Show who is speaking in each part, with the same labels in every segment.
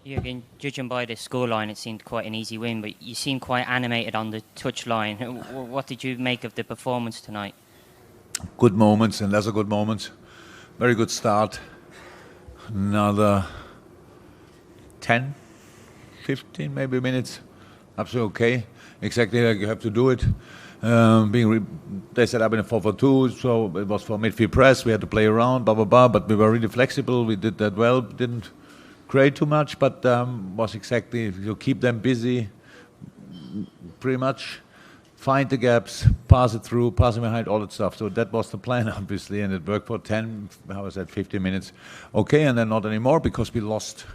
Speaker 1: Jurgen, judging by the scoreline, it seemed quite an easy win, but you seemed quite animated on the touchline. What did you make of the performance tonight?
Speaker 2: Good moments and lesser good moments. Very good start. Another 10, 15 maybe minutes. Absolutely okay. Exactly like you have to do it. They set up in a 4-4-2, so it was for midfield press. We had to play around, blah, blah, blah, but we were really flexible. We did that well. Didn't create too much, but was exactly, you keep them busy, pretty much find the gaps, pass it through, pass it behind, all that stuff. So that was the plan, obviously, and it worked for 10, how was that, 15 minutes. Okay, and then not anymore because we lost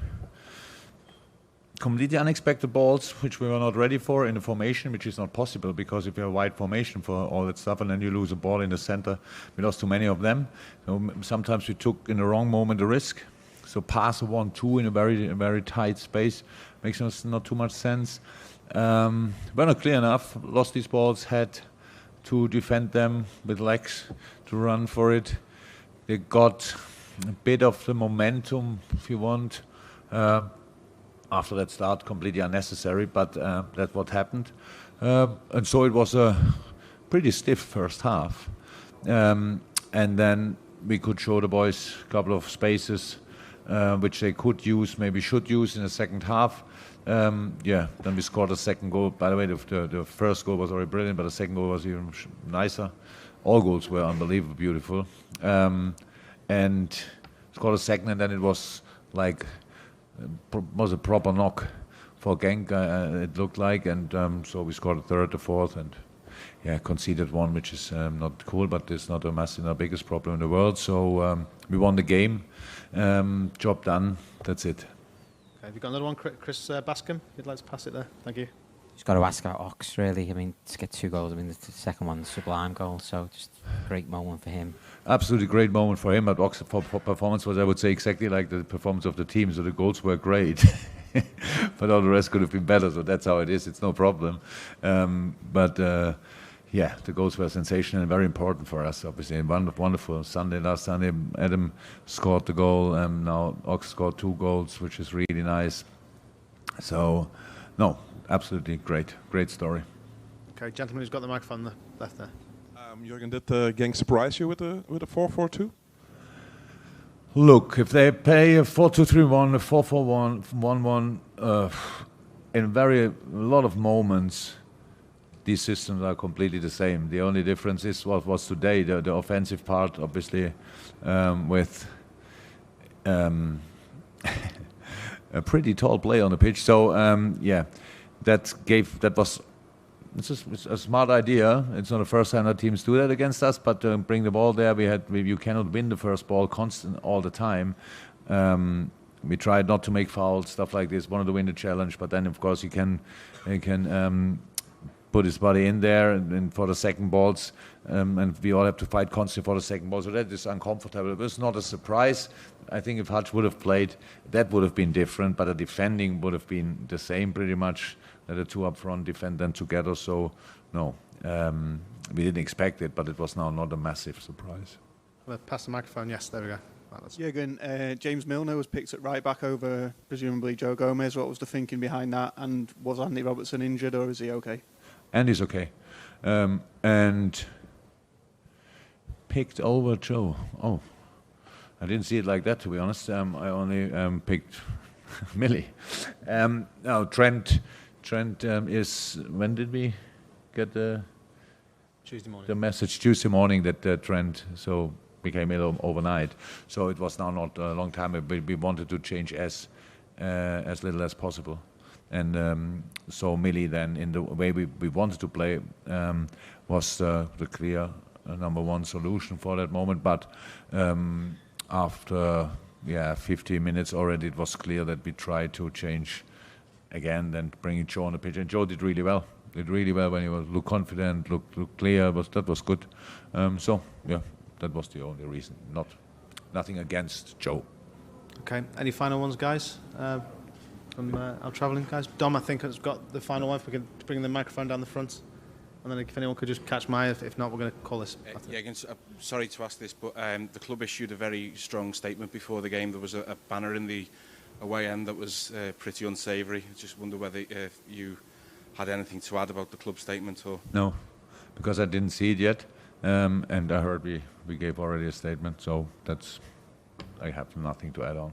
Speaker 2: completely unexpected balls, which we were not ready for in the formation, which is not possible because if you have a wide formation for all that stuff and then you lose a ball in the center, we lost too many of them. So sometimes we took in the wrong moment a risk. So pass a 1-2 in a very tight space makes us not too much sense. We're not clear enough. Lost these balls, had to defend them with legs to run for it. They got a bit of the momentum, if you want. After that start, completely unnecessary, but that's what happened. And so it was a pretty stiff first half. And then we could show the boys a couple of spaces which they could use, maybe should use in the second half. Then we scored a second goal. By the way, the first goal was already brilliant, but the second goal was even nicer. All goals were unbelievably beautiful. And scored a second, and then it was like, was a proper knock for Genk, it looked like, and so we scored a third, a fourth, and conceded one, which is not cool, but it's not our biggest problem in the world. So we won the game. Job done. That's it.
Speaker 3: Okay, have you got another one, Chris Bascom? You'd like to pass it there? Thank you.
Speaker 4: Just got to ask about Ox, really. I mean, to get 2 goals. I mean, the second one's a sublime goal, so just a great moment for him.
Speaker 2: Absolutely great moment for him. But Ox for performance was, I would say, exactly like the performance of the team. So the goals were great, but all the rest could have been better. So that's how it is. It's no problem. The goals were sensational and very important for us, obviously. Wonderful. Last Sunday, Adam scored the goal. Now Ox scored 2 goals, which is really nice. So, no, absolutely great. Great story.
Speaker 3: Okay, gentleman who's got the microphone left there.
Speaker 5: Jurgen, did Genk surprise you with a 4-4-2?
Speaker 2: Look, if they play a 4-2-3-1, a 4-4-1, 1-1, in a lot of moments, these systems are completely the same. The only difference is what was today, the offensive part, obviously, with a pretty tall player on the pitch. So, it's a smart idea. It's not the first time that teams do that against us, but bring the ball there. You cannot win the first ball constant all the time. We tried not to make fouls, stuff like this, wanted to win the challenge, but then, of course, you can put his body in there and for the second balls, and we all have to fight constantly for the second ball. So that is uncomfortable. It was not a surprise. I think if Hutch would have played, that would have been different, but the defending would have been the same pretty much. The 2 up front defend them together. So, no, we didn't expect it, but it was now not a massive surprise.
Speaker 3: Pass the microphone. Yes, there we go.
Speaker 6: Jurgen, James Milner was picked at right back over presumably Joe Gomez. What was the thinking behind that? And was Andy Robertson injured, or is he okay?
Speaker 2: Andy's okay. And picked over Joe. Oh, I didn't see it like that, to be honest. I only picked Millie. Now, Trent is, when did we get the
Speaker 3: Tuesday morning.
Speaker 2: The message? Tuesday morning that Trent became ill overnight. So it was now not a long time. We wanted to change as little as possible. And so Millie then, in the way we wanted to play, was the clear number 1 solution for that moment. But after 15 minutes already, it was clear that we tried to change again, then bringing Joe on the pitch. And Joe did really well. When he looked confident, looked clear. That was good. That was the only reason. Nothing against Joe.
Speaker 3: Okay. Any final ones, guys? From our travelling guys. Dom, I think, has got the final one. If we could bring the microphone down the front, and then if anyone could just catch my eye. If not, we're going to call this.
Speaker 7: Sorry to ask this, but the club issued a very strong statement before the game. There was a banner in the away end that was pretty unsavoury. I just wonder whether you had anything to add about the club statement or...
Speaker 2: No, because I didn't see it yet, and I heard we gave already a statement, so I have nothing to add on.